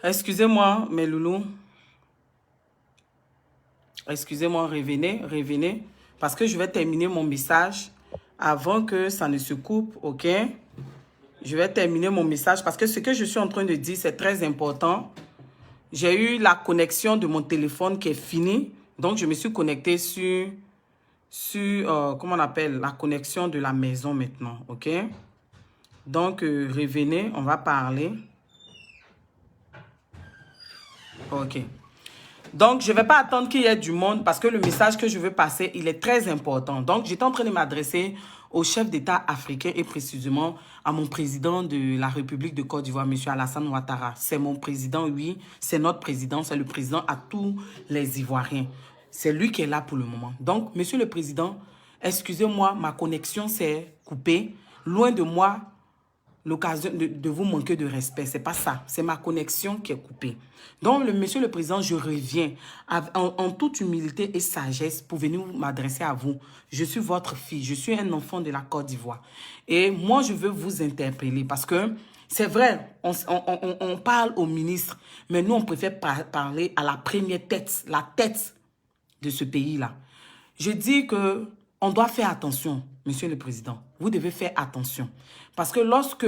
Excusez-moi, mes loulous. Excusez-moi, revenez. Parce que je vais terminer mon message avant que ça ne se coupe, ok? Je vais terminer mon message parce que ce que je suis en train de dire, c'est très important. J'ai eu la connexion de mon téléphone qui est finie. Donc, je me suis connectée sur comment on appelle, la connexion de la maison maintenant, ok? Donc, revenez, on va parler. Ok. Donc, je ne vais pas attendre qu'il y ait du monde parce que le message que je veux passer, il est très important. Donc, j'étais en train de m'adresser au chef d'État africain et précisément à mon président de la République de Côte d'Ivoire, M. Alassane Ouattara. C'est mon président, oui, c'est notre président, c'est le président à tous les Ivoiriens. C'est lui qui est là pour le moment. Donc, Monsieur le Président, excusez-moi, ma connexion s'est coupée. Loin de moi l'occasion de vous manquer de respect. C'est pas ça. C'est ma connexion qui est coupée. Donc, Monsieur le Président, je reviens en toute humilité et sagesse pour venir m'adresser à vous. Je suis votre fille. Je suis un enfant de la Côte d'Ivoire. Et moi, je veux vous interpeller parce que c'est vrai, on parle au ministre, mais nous, on préfère parler à la première tête, la tête de ce pays-là. Je dis que on doit faire attention, Monsieur le Président. Vous devez faire attention. Parce que lorsque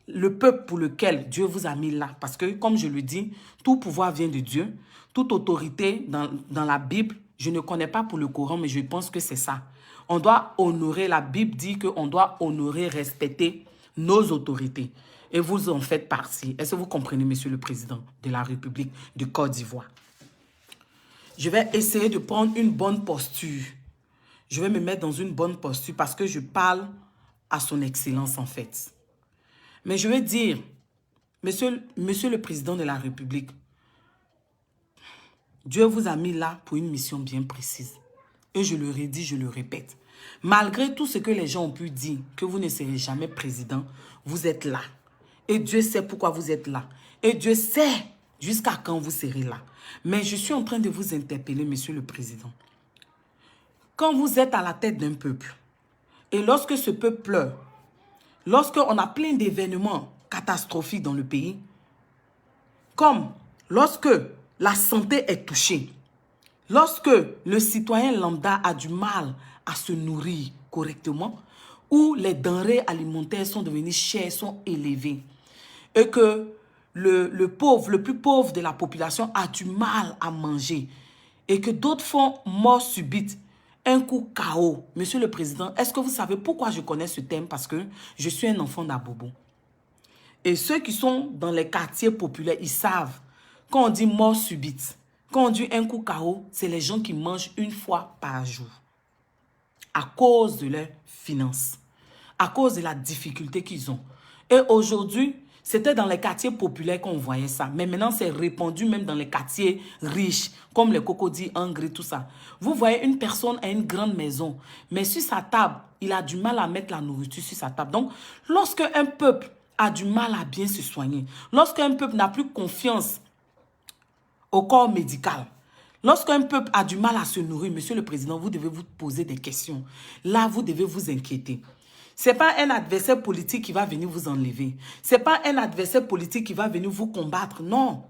le peuple pour lequel Dieu vous a mis là, parce que comme je le dis, tout pouvoir vient de Dieu, toute autorité dans la Bible, je ne connais pas pour le Coran, mais je pense que c'est ça. On doit honorer, la Bible dit qu'on doit honorer, respecter nos autorités. Et vous en faites partie. Est-ce que vous comprenez, Monsieur le Président de la République de Côte d'Ivoire? Je vais essayer de prendre une bonne posture. Je vais me mettre dans une bonne posture parce que je parle à son excellence en fait. Mais je vais dire, monsieur le Président de la République, Dieu vous a mis là pour une mission bien précise. Et je le redis, je le répète. Malgré tout ce que les gens ont pu dire, que vous ne serez jamais président, vous êtes là. Et Dieu sait pourquoi vous êtes là. Et Dieu sait jusqu'à quand vous serez là. Mais je suis en train de vous interpeller, Monsieur le Président. Quand vous êtes à la tête d'un peuple, et lorsque ce peuple pleure, lorsqu'on a plein d'événements catastrophiques dans le pays, comme lorsque la santé est touchée, lorsque le citoyen lambda a du mal à se nourrir correctement, ou les denrées alimentaires sont devenues chères, sont élevées, et que le pauvre, le plus pauvre de la population a du mal à manger, et que d'autres font mort subite, un coup KO. Monsieur le Président, est-ce que vous savez pourquoi je connais ce thème? Parce que je suis un enfant d'Abobo. Et ceux qui sont dans les quartiers populaires, ils savent. Quand on dit mort subite, quand on dit un coup KO, c'est les gens qui mangent une fois par jour. À cause de leurs finances. À cause de la difficulté qu'ils ont. Et aujourd'hui, c'était dans les quartiers populaires qu'on voyait ça. Mais maintenant, c'est répandu même dans les quartiers riches, comme les Cocody, Angers, tout ça. Vous voyez une personne à une grande maison, mais sur sa table, il a du mal à mettre la nourriture sur sa table. Donc, lorsque un peuple a du mal à bien se soigner, lorsqu'un peuple n'a plus confiance au corps médical, lorsqu'un peuple a du mal à se nourrir, Monsieur le Président, vous devez vous poser des questions. Là, vous devez vous inquiéter. Ce n'est pas un adversaire politique qui va venir vous enlever. Ce n'est pas un adversaire politique qui va venir vous combattre. Non.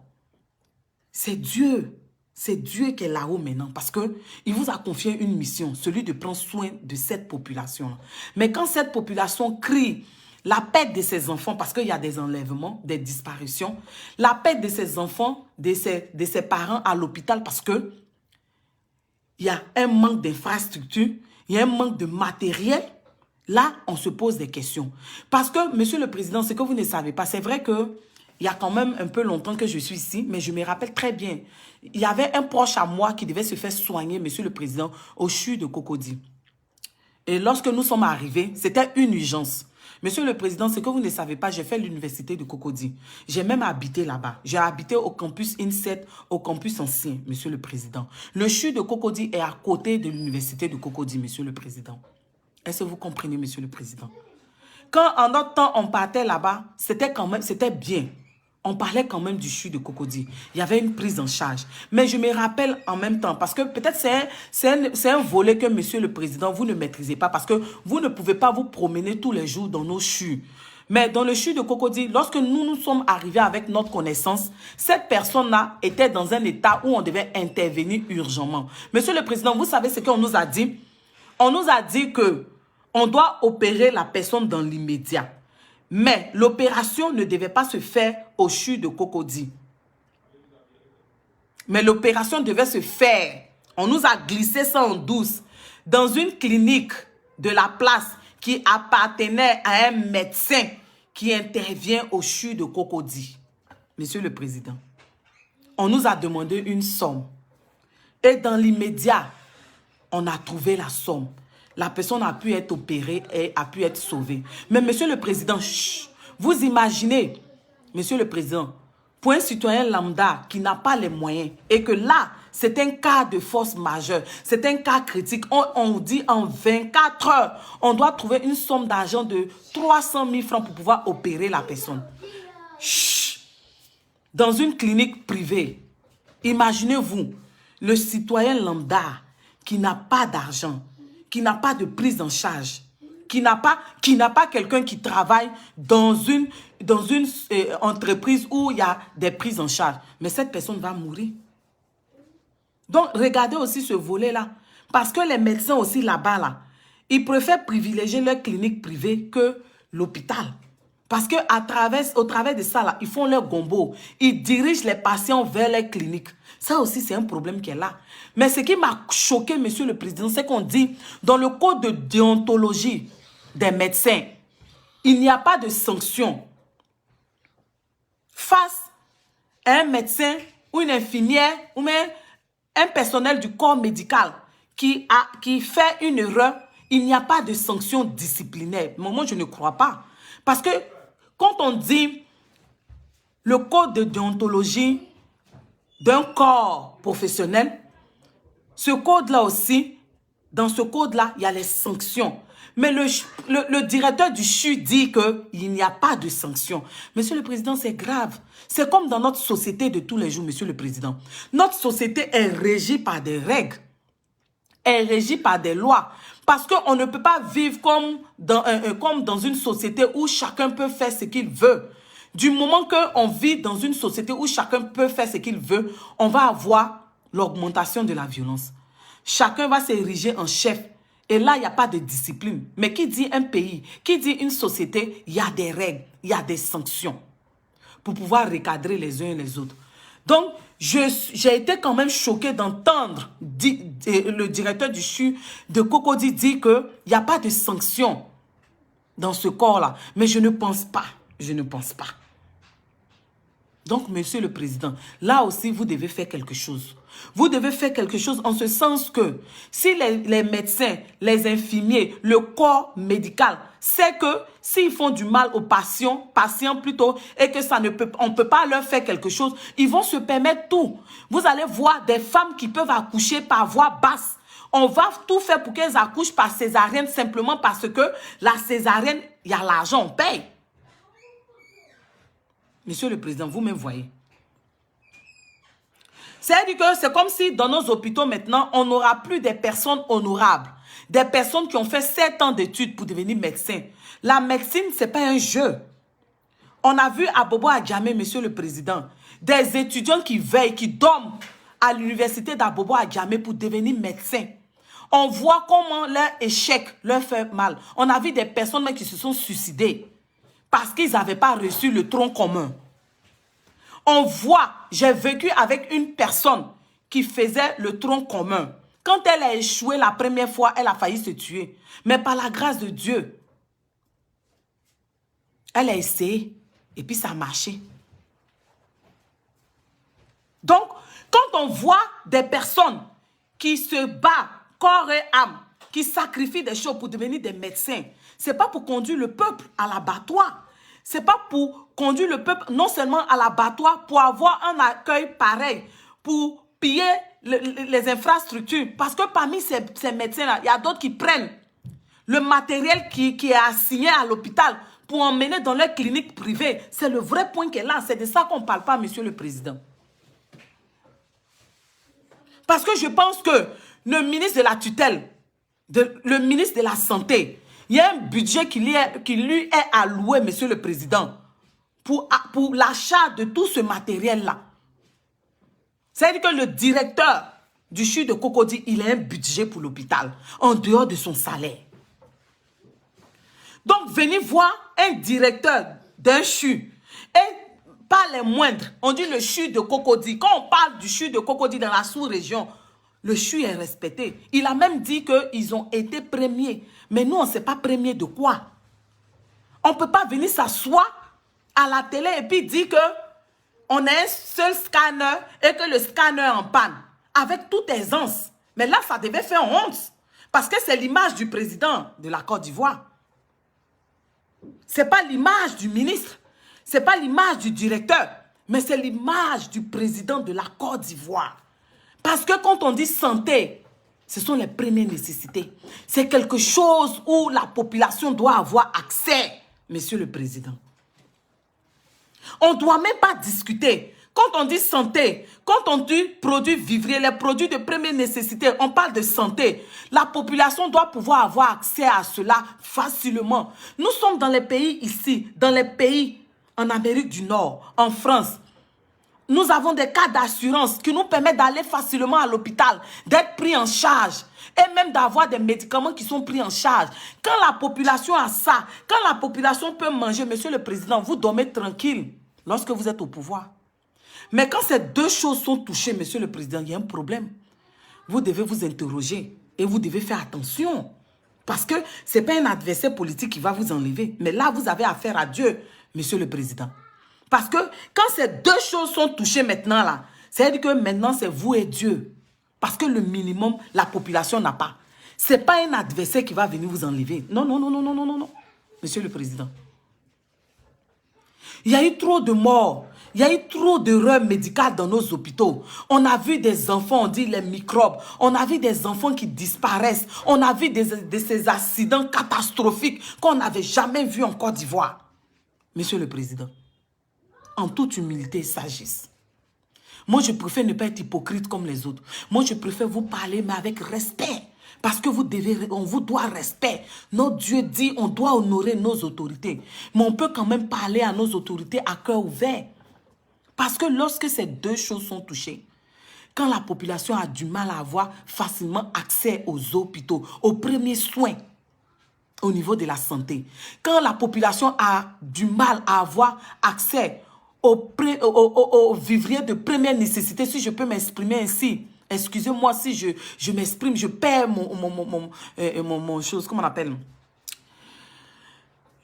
C'est Dieu. C'est Dieu qui est là-haut maintenant. Parce qu'il vous a confié une mission, celui de prendre soin de cette population. Mais quand cette population crie la perte de ses enfants, parce qu'il y a des enlèvements, des disparitions, la perte de ses enfants, de ses parents à l'hôpital, parce que il y a un manque d'infrastructure, il y a un manque de matériel. Là, on se pose des questions. Parce que, Monsieur le Président, ce que vous ne savez pas, c'est vrai que il y a quand même un peu longtemps que je suis ici, mais je me rappelle très bien. Il y avait un proche à moi qui devait se faire soigner, Monsieur le Président, au CHU de Cocody. Et lorsque nous sommes arrivés, c'était une urgence. Monsieur le Président, ce que vous ne savez pas, j'ai fait l'université de Cocody. J'ai même habité là-bas. J'ai habité au campus INSET, au campus ancien, Monsieur le Président. Le CHU de Cocody est à côté de l'université de Cocody, Monsieur le Président. Est-ce que vous comprenez, Monsieur le Président? Quand en notre temps, on partait là-bas, c'était bien. On parlait quand même du CHU de Cocody. Il y avait une prise en charge. Mais je me rappelle en même temps, parce que peut-être c'est un volet que, Monsieur le Président, vous ne maîtrisez pas, parce que vous ne pouvez pas vous promener tous les jours dans nos CHU. Mais dans le CHU de Cocody, lorsque nous sommes arrivés avec notre connaissance, cette personne-là était dans un état où on devait intervenir urgemment. Monsieur le Président, vous savez ce qu'on nous a dit? On nous a dit que on doit opérer la personne dans l'immédiat. Mais l'opération ne devait pas se faire au CHU de Cocody. Mais l'opération devait se faire. On nous a glissé ça en douce dans une clinique de la place qui appartenait à un médecin qui intervient au CHU de Cocody. Monsieur le Président, on nous a demandé une somme. Et dans l'immédiat, on a trouvé la somme. La personne a pu être opérée et a pu être sauvée. Mais Monsieur le Président, vous imaginez, Monsieur le Président, pour un citoyen lambda qui n'a pas les moyens et que là, c'est un cas de force majeure, c'est un cas critique. On dit en 24 heures, on doit trouver une somme d'argent de 300 000 francs pour pouvoir opérer la personne. Chut. Dans une clinique privée, imaginez-vous, le citoyen lambda qui n'a pas d'argent, qui n'a pas de prise en charge, qui n'a pas quelqu'un qui travaille dans une entreprise où il y a des prises en charge. Mais cette personne va mourir. Donc, regardez aussi ce volet-là. Parce que les médecins aussi là-bas, là, ils préfèrent privilégier leur clinique privée que l'hôpital. Parce qu'au travers de ça, là, ils font leur gombo. Ils dirigent les patients vers les cliniques. Ça aussi, c'est un problème qui est là. Mais ce qui m'a choqué, Monsieur le Président, c'est qu'on dit, dans le code de déontologie des médecins, il n'y a pas de sanction face à un médecin ou une infirmière ou même un personnel du corps médical qui fait une erreur. Il n'y a pas de sanction disciplinaire. Moi, je ne crois pas. Parce que quand on dit le code de déontologie d'un corps professionnel, ce code-là aussi, dans ce code-là, il y a les sanctions. Mais le directeur du CHU dit qu'il n'y a pas de sanctions. Monsieur le Président, c'est grave. C'est comme dans notre société de tous les jours, Monsieur le Président. Notre société est régie par des règles, est régie par des lois. Parce qu'on ne peut pas vivre comme dans une société où chacun peut faire ce qu'il veut. Du moment qu'on vit dans une société où chacun peut faire ce qu'il veut, on va avoir l'augmentation de la violence. Chacun va s'ériger en chef. Et là, il n'y a pas de discipline. Mais qui dit un pays, qui dit une société, il y a des règles, il y a des sanctions pour pouvoir recadrer les uns et les autres. Donc, j'ai été quand même choqué d'entendre le directeur du CHU de Cocody dire qu'il n'y a pas de sanctions dans ce corps-là. Mais je ne pense pas. Je ne pense pas. Donc, Monsieur le Président, là aussi, vous devez faire quelque chose. Vous devez faire quelque chose en ce sens que si les médecins, les infirmiers, le corps médical, c'est que s'ils font du mal aux patients plutôt, et que on ne peut pas leur faire quelque chose, ils vont se permettre tout. Vous allez voir des femmes qui peuvent accoucher par voie basse. On va tout faire pour qu'elles accouchent par césarienne simplement parce que la césarienne, il y a l'argent, on paye. Monsieur le Président, vous-même voyez. C'est-à-dire que c'est comme si dans nos hôpitaux maintenant, on n'aura plus des personnes honorables. Des personnes qui ont fait 7 ans d'études pour devenir médecin. La médecine, ce n'est pas un jeu. On a vu à Bobo Adjamé, Monsieur le Président, des étudiants qui veillent, qui dorment à l'université d'Abobo Adjamé pour devenir médecin. On voit comment leur échec leur fait mal. On a vu des personnes qui se sont suicidées parce qu'ils n'avaient pas reçu le tronc commun. On voit, j'ai vécu avec une personne qui faisait le tronc commun. Quand elle a échoué la première fois, elle a failli se tuer. Mais par la grâce de Dieu, elle a essayé et puis ça a marché. Donc, quand on voit des personnes qui se battent corps et âme, qui sacrifient des choses pour devenir des médecins, ce n'est pas pour conduire le peuple à l'abattoir. Ce n'est pas pour conduire le peuple non seulement à l'abattoir, pour avoir un accueil pareil, pour piller les infrastructures. Parce que parmi ces médecins-là, il y a d'autres qui prennent le matériel qui est assigné à l'hôpital pour emmener dans leur clinique privée. C'est le vrai point qui est là. C'est de ça qu'on ne parle pas, Monsieur le Président. Parce que je pense que le ministre de la tutelle, le ministre de la Santé, il Il y a un budget qui lui est alloué, Monsieur le Président, pour l'achat de tout ce matériel-là. C'est-à-dire que le directeur du CHU de Cocody, il a un budget pour l'hôpital, en dehors de son salaire. Donc, venez voir un directeur d'un CHU, et pas les moindres, on dit le CHU de Cocody. Quand on parle du CHU de Cocody dans la sous-région, le CHU est respecté. Il a même dit qu'ils ont été premiers. Mais nous, on ne sait pas premier de quoi. On ne peut pas venir s'asseoir à la télé et puis dire qu'on a un seul scanner et que le scanner est en panne. Avec toute aisance. Mais là, ça devait faire honte. Parce que c'est l'image du président de la Côte d'Ivoire. Ce n'est pas l'image du ministre. Ce n'est pas l'image du directeur. Mais c'est l'image du président de la Côte d'Ivoire. Parce que quand on dit santé, ce sont les premières nécessités. C'est quelque chose où la population doit avoir accès, Monsieur le Président. On ne doit même pas discuter. Quand on dit santé, quand on dit produits vivriers, les produits de première nécessité, on parle de santé. La population doit pouvoir avoir accès à cela facilement. Nous sommes dans les pays ici, dans les pays en Amérique du Nord, en France. Nous avons des cas d'assurance qui nous permettent d'aller facilement à l'hôpital, d'être pris en charge et même d'avoir des médicaments qui sont pris en charge. Quand la population a ça, quand la population peut manger, Monsieur le Président, vous dormez tranquille lorsque vous êtes au pouvoir. Mais quand ces deux choses sont touchées, Monsieur le Président, il y a un problème. Vous devez vous interroger et vous devez faire attention. Parce que ce n'est pas un adversaire politique qui va vous enlever. Mais là, vous avez affaire à Dieu, Monsieur le Président. Parce que quand ces deux choses sont touchées maintenant, là, c'est-à-dire que maintenant, c'est vous et Dieu. Parce que le minimum, la population n'a pas. Ce n'est pas un adversaire qui va venir vous enlever. Non, non, non, non, non, non, non, non. Monsieur le Président. Il y a eu trop de morts. Il y a eu trop d'erreurs médicales dans nos hôpitaux. On a vu des enfants, on dit les microbes. On a vu des enfants qui disparaissent. On a vu ces accidents catastrophiques qu'on n'avait jamais vus en Côte d'Ivoire. Monsieur le Président. En toute humilité et sagesse. Moi, je préfère ne pas être hypocrite comme les autres. Moi, je préfère vous parler, mais avec respect. Parce que on vous doit respect. Notre Dieu dit, on doit honorer nos autorités. Mais on peut quand même parler à nos autorités à cœur ouvert. Parce que lorsque ces deux choses sont touchées, quand la population a du mal à avoir facilement accès aux hôpitaux, aux premiers soins, au niveau de la santé, quand la population a du mal à avoir accès aux vivriers de première nécessité, si je peux m'exprimer ainsi. Excusez-moi si je m'exprime, je perds mon chose, comment on appelle?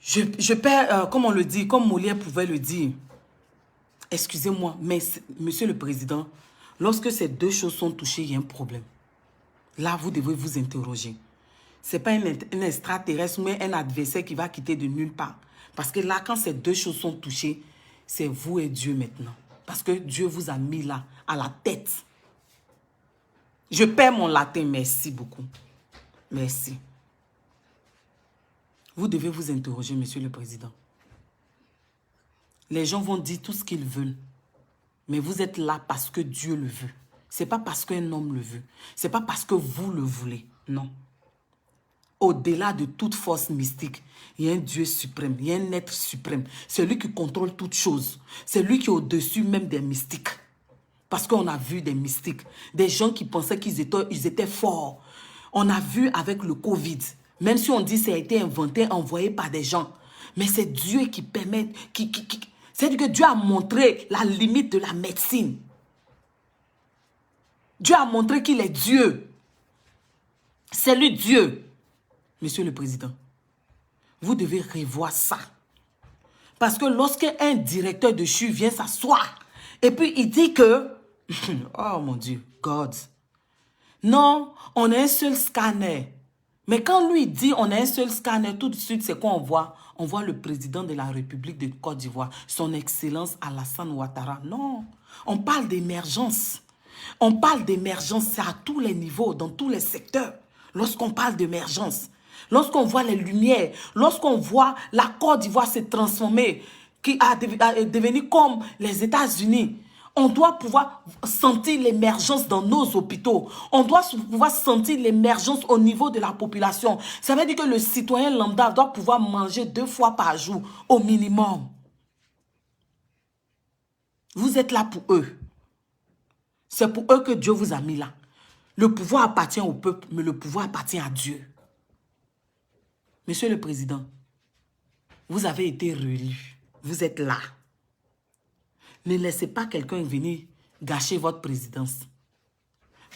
Je perds, comme on le dit, comme Molière pouvait le dire. Excusez-moi, mais Monsieur le Président, lorsque ces deux choses sont touchées, il y a un problème. Là, vous devez vous interroger. Ce n'est pas un extraterrestre, mais un adversaire qui va quitter de nulle part. Parce que là, quand ces deux choses sont touchées, c'est vous et Dieu maintenant. Parce que Dieu vous a mis là, à la tête. Je perds mon latin, merci beaucoup. Merci. Vous devez vous interroger, Monsieur le Président. Les gens vont dire tout ce qu'ils veulent. Mais vous êtes là parce que Dieu le veut. Ce n'est pas parce qu'un homme le veut. Ce n'est pas parce que vous le voulez. Non. Au-delà de toute force mystique, il y a un Dieu suprême, il y a un être suprême. C'est lui qui contrôle toutes choses. C'est lui qui est au-dessus même des mystiques. Parce qu'on a vu des mystiques, des gens qui pensaient qu'ils étaient forts. On a vu avec le Covid, même si on dit que ça a été inventé, envoyé par des gens. Mais c'est Dieu qui permet, c'est-à-dire que Dieu a montré la limite de la médecine. Dieu a montré qu'il est Dieu. C'est lui Dieu. Monsieur le Président, vous devez revoir ça. Parce que lorsqu'un directeur de CHU vient s'asseoir et puis il dit que, oh mon Dieu, God, non, on a un seul scanner. Mais quand lui dit on a un seul scanner, tout de suite, c'est quoi on voit? On voit le président de la République de Côte d'Ivoire, son Excellence Alassane Ouattara. Non, on parle d'émergence. On parle d'émergence, c'est à tous les niveaux, dans tous les secteurs. Lorsqu'on parle d'émergence, lorsqu'on voit les lumières, lorsqu'on voit la Côte d'Ivoire se transformer, qui a devenu comme les États-Unis, On doit pouvoir sentir l'émergence dans nos hôpitaux. On doit pouvoir sentir l'émergence au niveau de la population. Ça veut dire que le citoyen lambda doit pouvoir manger 2 fois par jour au minimum. Vous êtes là pour eux. C'est pour eux que Dieu vous a mis là. Le pouvoir appartient au peuple, mais le pouvoir appartient à Dieu. Monsieur le Président, vous avez été réélu. Vous êtes là. Ne laissez pas quelqu'un venir gâcher votre présidence.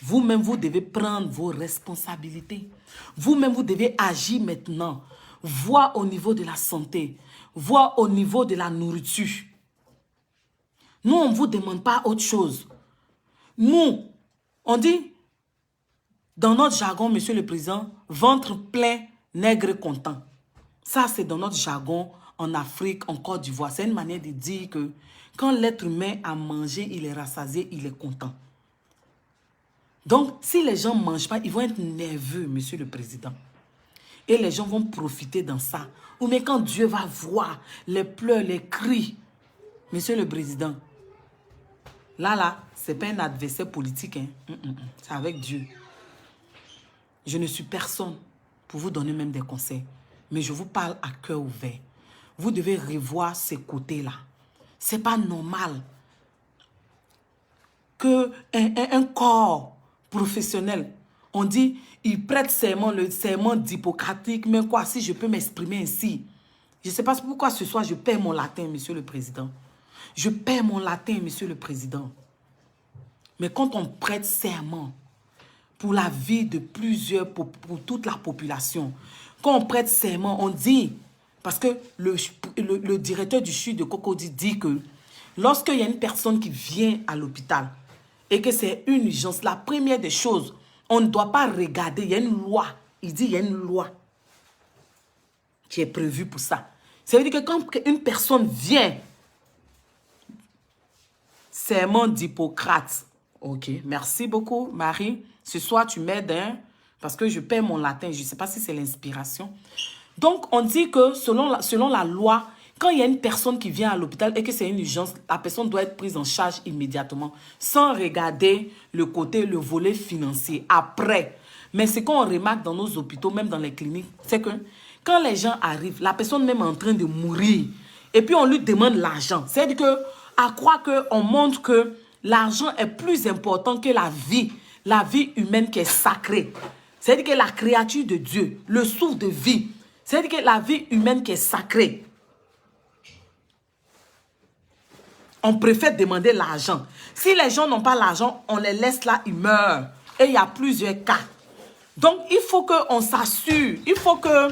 Vous-même, vous devez prendre vos responsabilités. Vous-même, vous devez agir maintenant. Voir au niveau de la santé. Voir au niveau de la nourriture. Nous, on ne vous demande pas autre chose. Nous, on dit, dans notre jargon, Monsieur le Président, ventre plein, nègre content. Ça, c'est dans notre jargon en Afrique, en Côte d'Ivoire. C'est une manière de dire que quand l'être humain a mangé, il est rassasié, il est content. Donc, si les gens ne mangent pas, ils vont être nerveux, Monsieur le Président. Et les gens vont profiter dans ça. Ou mais quand Dieu va voir les pleurs, les cris, Monsieur le Président, là, ce n'est pas un adversaire politique. Hein. C'est avec Dieu. Je ne suis personne pour vous donner même des conseils. Mais je vous parle à cœur ouvert. Vous devez revoir ces côtés-là. Ce n'est pas normal qu'un corps professionnel, on dit, il prête serment, le serment d'Hippocratique, mais quoi, si je peux m'exprimer ainsi. Je ne sais pas pourquoi ce soir je perds mon latin, Monsieur le Président. Je perds mon latin, Monsieur le Président. Mais quand on prête serment pour la vie de plusieurs, pour toute la population, quand on prête serment, on dit, parce que le directeur du CHU de Cocody dit que lorsqu'il y a une personne qui vient à l'hôpital et que c'est une urgence, la première des choses, on ne doit pas regarder, il y a une loi. Il dit, il y a une loi qui est prévue pour ça. Ça veut dire que quand une personne vient, serment d'Hippocrate. Ok, merci beaucoup, Marie. Ce soir, tu m'aides, hein, parce que je perds mon latin. Je ne sais pas si c'est l'inspiration. Donc, on dit que selon la loi, quand il y a une personne qui vient à l'hôpital et que c'est une urgence, la personne doit être prise en charge immédiatement, sans regarder le volet financier, après. Mais ce qu'on remarque dans nos hôpitaux, même dans les cliniques, c'est que quand les gens arrivent, la personne même est en train de mourir, et puis on lui demande l'argent. C'est-à-dire qu'à croire qu'on montre que l'argent est plus important que la vie humaine qui est sacrée. C'est-à-dire que la créature de Dieu, le souffle de vie, c'est-à-dire que la vie humaine qui est sacrée, on préfère demander l'argent. Si les gens n'ont pas l'argent, on les laisse là, ils meurent. Et il y a plusieurs cas. Donc, il faut qu'on s'assure, il faut que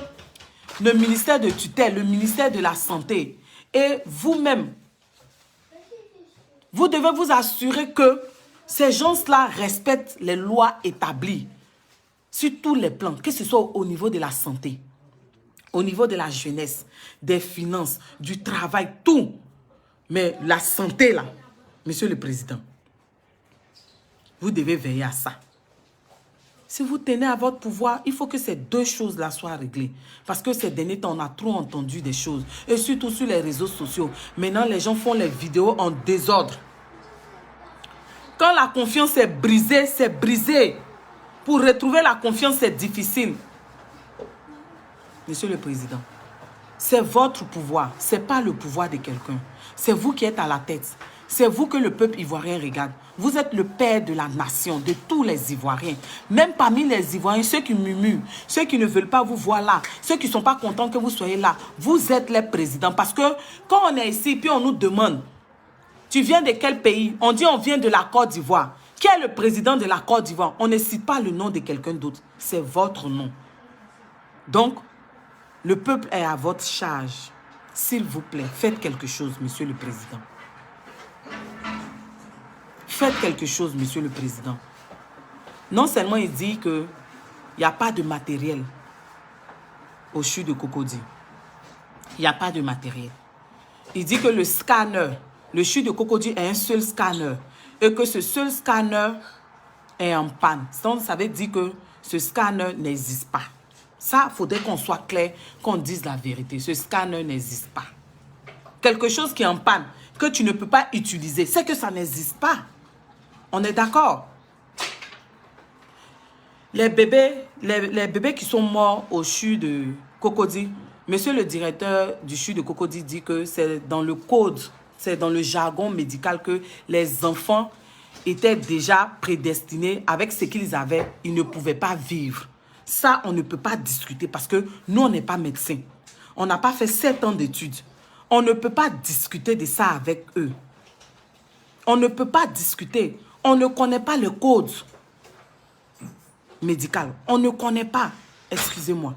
le ministère de tutelle, le ministère de la Santé et vous-même, vous devez vous assurer que ces gens-là respectent les lois établies sur tous les plans, que ce soit au niveau de la santé, au niveau de la jeunesse, des finances, du travail, tout. Mais la santé, là, Monsieur le Président, vous devez veiller à ça. Si vous tenez à votre pouvoir, il faut que ces deux choses-là soient réglées. Parce que ces derniers temps, on a trop entendu des choses. Et surtout sur les réseaux sociaux. Maintenant, les gens font les vidéos en désordre. Quand la confiance est brisée, c'est brisé. Pour retrouver la confiance, c'est difficile. Monsieur le Président, c'est votre pouvoir. Ce n'est pas le pouvoir de quelqu'un. C'est vous qui êtes à la tête. C'est vous que le peuple ivoirien regarde. Vous êtes le père de la nation, de tous les Ivoiriens. Même parmi les Ivoiriens, ceux qui murmurent, ceux qui ne veulent pas vous voir là, ceux qui ne sont pas contents que vous soyez là, vous êtes les présidents. Parce que quand on est ici, puis on nous demande, tu viens de quel pays? On dit on vient de la Côte d'Ivoire. Qui est le président de la Côte d'Ivoire? On ne cite pas le nom de quelqu'un d'autre. C'est votre nom. Donc, le peuple est à votre charge. S'il vous plaît, faites quelque chose, Monsieur le Président. Faites quelque chose, Monsieur le Président. Non seulement il dit qu'il n'y a pas de matériel au CHU de Cocody. Il n'y a pas de matériel. Il dit que le scanner, le CHU de Cocody est un seul scanner. Et que ce seul scanner est en panne. Donc, ça veut dire que ce scanner n'existe pas. Ça, il faudrait qu'on soit clair, qu'on dise la vérité. Ce scanner n'existe pas. Quelque chose qui est en panne. que tu ne peux pas utiliser, c'est que ça n'existe pas. On est d'accord? Les bébés qui sont morts au CHU de Cocody, monsieur le directeur du CHU de Cocody dit que c'est dans le code, c'est dans le jargon médical que les enfants étaient déjà prédestinés avec ce qu'ils avaient, ils ne pouvaient pas vivre. Ça, on ne peut pas discuter parce que nous, on n'est pas médecins. On n'a pas fait 7 ans d'études. On ne peut pas discuter de ça avec eux. On ne peut pas discuter. On ne connaît pas le code médical. On ne connaît pas. Excusez-moi.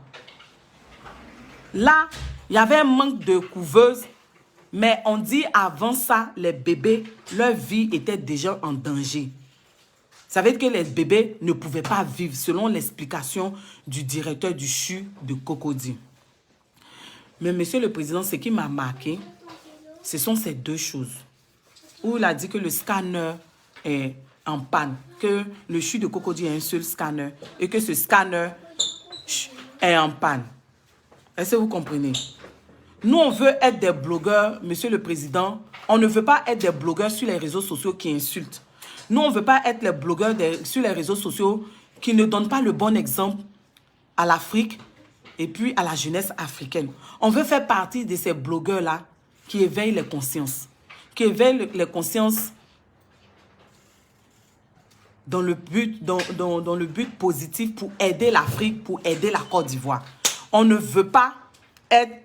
Là, il y avait un manque de couveuses, mais on dit avant ça, les bébés, leur vie était déjà en danger. Ça veut dire que les bébés ne pouvaient pas vivre selon l'explication du directeur du CHU de Cocody. Mais monsieur le président, ce qui m'a marqué, ce sont ces deux choses. Où il a dit que le scanner est en panne, que le CHU de Cocody a un seul scanner et que ce scanner est en panne. Est-ce que vous comprenez? Nous, on veut être des blogueurs, monsieur le président. On ne veut pas être des blogueurs sur les réseaux sociaux qui insultent. Nous, on ne veut pas être les blogueurs sur les réseaux sociaux qui ne donnent pas le bon exemple à l'Afrique et puis à la jeunesse africaine. On veut faire partie de ces blogueurs-là qui éveillent les consciences. Qui éveillent les consciences dans le but positif pour aider l'Afrique, pour aider la Côte d'Ivoire. On ne veut pas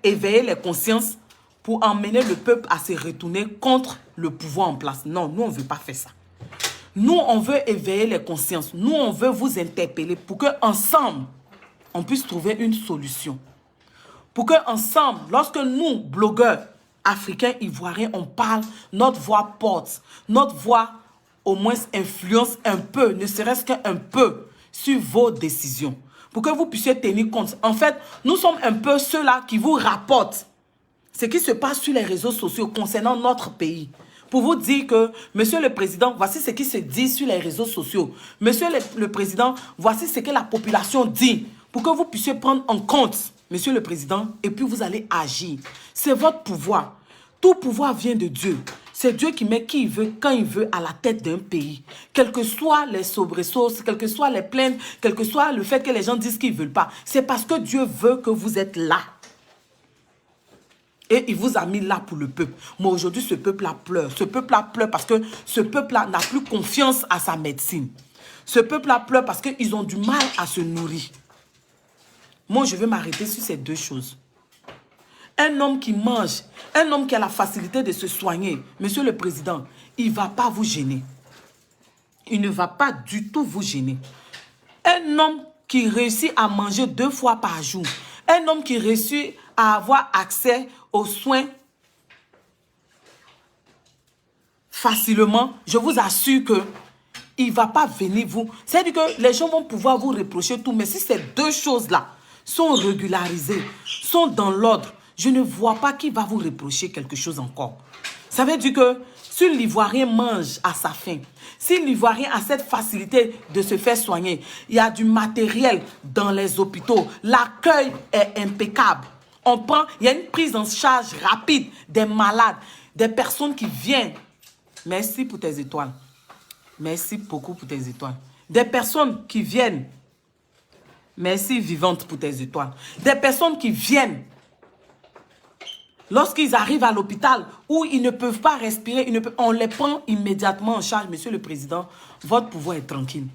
éveiller les consciences pour emmener le peuple à se retourner contre le pouvoir en place. Non, nous, on ne veut pas faire ça. Nous, on veut éveiller les consciences. Nous, on veut vous interpeller pour qu'ensemble, on puisse trouver une solution. Pour qu'ensemble, lorsque nous, blogueurs africains, ivoiriens, on parle, notre voix porte, notre voix au moins influence un peu, ne serait-ce qu'un peu, sur vos décisions. Pour que vous puissiez tenir compte. En fait, nous sommes un peu ceux-là qui vous rapportent ce qui se passe sur les réseaux sociaux concernant notre pays. Pour vous dire que, monsieur le président, voici ce qui se dit sur les réseaux sociaux. Monsieur le président, voici ce que la population dit. Pour que vous puissiez prendre en compte, monsieur le président, et puis vous allez agir. C'est votre pouvoir. Tout pouvoir vient de Dieu. C'est Dieu qui met qui il veut, quand il veut, à la tête d'un pays. Quels que soient les soubresauts, quelles que soient les plaintes, quel que soit le fait que les gens disent qu'ils ne veulent pas. C'est parce que Dieu veut que vous êtes là. Et il vous a mis là pour le peuple. Moi, aujourd'hui, ce peuple-là pleure. Ce peuple-là pleure parce que ce peuple-là n'a plus confiance à sa médecine. Ce peuple-là pleure parce qu'ils ont du mal à se nourrir. Moi, je veux m'arrêter sur ces deux choses. Un homme qui mange, un homme qui a la facilité de se soigner, monsieur le président, il ne va pas vous gêner. Il ne va pas du tout vous gêner. Un homme qui réussit à manger 2 fois par jour, un homme qui réussit à avoir accès aux soins facilement, je vous assure que il ne va pas venir vous. C'est-à-dire que les gens vont pouvoir vous reprocher tout, mais si ces deux choses-là sont régularisées, sont dans l'ordre, je ne vois pas qui va vous reprocher quelque chose encore. Ça veut dire que si l'Ivoirien mange à sa faim, si l'Ivoirien a cette facilité de se faire soigner, il y a du matériel dans les hôpitaux, l'accueil est impeccable. On prend, il y a une prise en charge rapide des malades, des personnes qui viennent. Merci pour tes étoiles. Merci beaucoup pour tes étoiles. Des personnes qui viennent. Merci vivante pour tes étoiles. Des personnes qui viennent. Lorsqu'ils arrivent à l'hôpital où ils ne peuvent pas respirer, on les prend immédiatement en charge. Monsieur le Président, votre pouvoir est tranquille.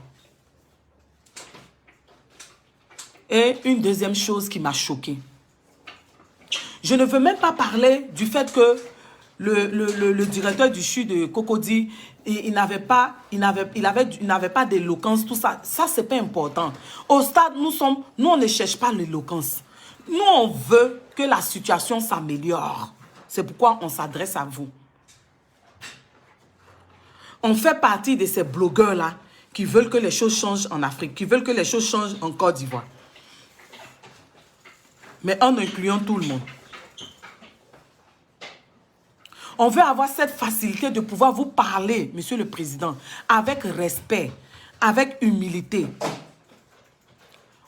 Et une deuxième chose qui m'a choquée. Je ne veux même pas parler du fait que le directeur du CHU de Cocody, il n'avait pas d'éloquence, tout ça. Ça, c'est pas important. Au stade, nous, on ne cherche pas l'éloquence. Nous, on veut que la situation s'améliore. C'est pourquoi on s'adresse à vous. On fait partie de ces blogueurs-là qui veulent que les choses changent en Afrique, qui veulent que les choses changent en Côte d'Ivoire. Mais en incluant tout le monde. On veut avoir cette facilité de pouvoir vous parler, monsieur le président, avec respect, avec humilité.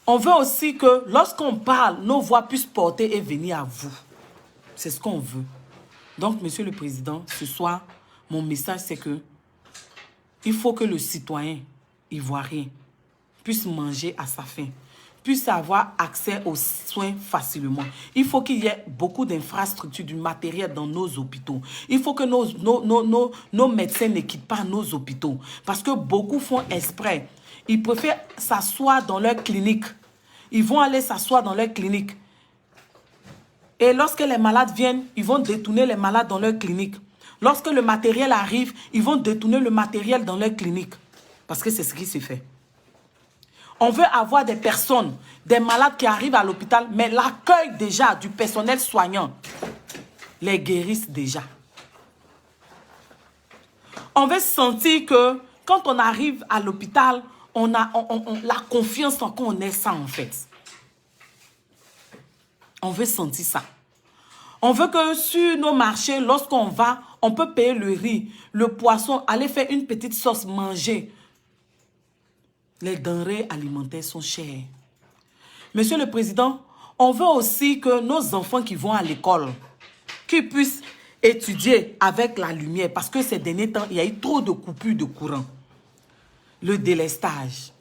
On veut aussi que lorsqu'on parle, nos voix puissent porter et venir à vous. C'est ce qu'on veut. Donc, Monsieur le Président, ce soir, mon message, c'est que il faut que le citoyen ivoirien puisse manger à sa faim, puisse avoir accès aux soins facilement. Il faut qu'il y ait beaucoup d'infrastructures, du matériel dans nos hôpitaux. Il faut que nos médecins ne quittent pas nos hôpitaux. Parce que beaucoup font exprès. Ils préfèrent s'asseoir dans leur clinique. Ils vont aller s'asseoir dans leur clinique. Et lorsque les malades viennent, ils vont détourner les malades dans leur clinique. Lorsque le matériel arrive, ils vont détourner le matériel dans leur clinique. Parce que c'est ce qui se fait. On veut avoir des personnes, des malades qui arrivent à l'hôpital, mais l'accueil déjà du personnel soignant les guérisse déjà. On veut sentir que quand on arrive à l'hôpital, on a la confiance en qu'on est ça en fait. On veut sentir ça. On veut que sur nos marchés, lorsqu'on va, on peut payer le riz, le poisson, aller faire une petite sauce, manger. Les denrées alimentaires sont chères. Monsieur le Président, on veut aussi que nos enfants qui vont à l'école, qu'ils puissent étudier avec la lumière. Parce que ces derniers temps, il y a eu trop de coupures de courant. Le délestage.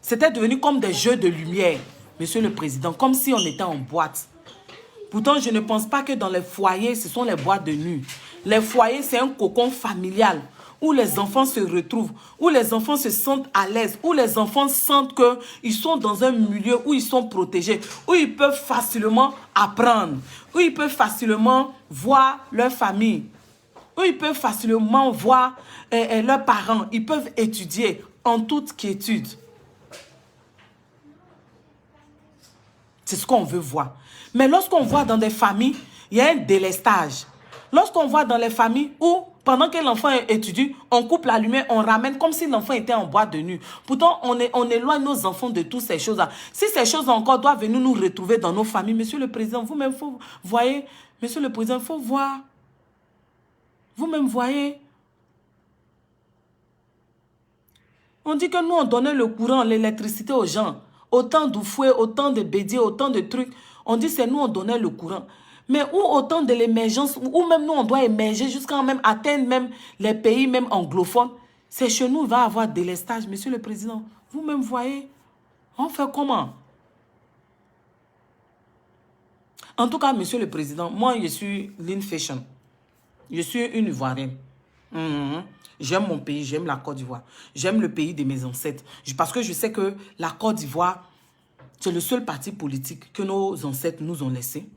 C'était devenu comme des jeux de lumière, Monsieur le Président, comme si on était en boîte. Pourtant, je ne pense pas que dans les foyers, ce sont les boîtes de nuit. Les foyers, c'est un cocon familial où les enfants se retrouvent, où les enfants se sentent à l'aise, où les enfants sentent qu'ils sont dans un milieu où ils sont protégés, où ils peuvent facilement apprendre, où ils peuvent facilement voir leur famille, où ils peuvent facilement voir leurs parents. Ils peuvent étudier en toute quiétude. C'est ce qu'on veut voir. Mais lorsqu'on voit dans des familles, il y a un délestage. Lorsqu'on voit dans les familles où, pendant que l'enfant étudie, on coupe la lumière, on ramène comme si l'enfant était en boîte de nuit. Pourtant, on éloigne nos enfants de toutes ces choses-là. Si ces choses encore doivent venir nous retrouver dans nos familles, Monsieur le Président, vous-même, vous voyez, Monsieur le Président, il faut voir. Vous-même, voyez. On dit que nous, on donnait le courant, l'électricité aux gens. Autant de fouets, autant de bédiers, autant de trucs. On dit c'est nous, on donnait le courant. Mais où autant de l'émergence, où même nous, on doit émerger jusqu'à même atteindre même les pays même anglophones. C'est chez nous, il va y avoir délestage, Monsieur le Président. Vous-même voyez, on fait comment? En tout cas, Monsieur le Président, moi, je suis Lynn Fashion. Je suis une Ivoirienne. J'aime mon pays, j'aime la Côte d'Ivoire. J'aime le pays de mes ancêtres. Parce que je sais que la Côte d'Ivoire, c'est le seul parti politique que nos ancêtres nous ont laissé,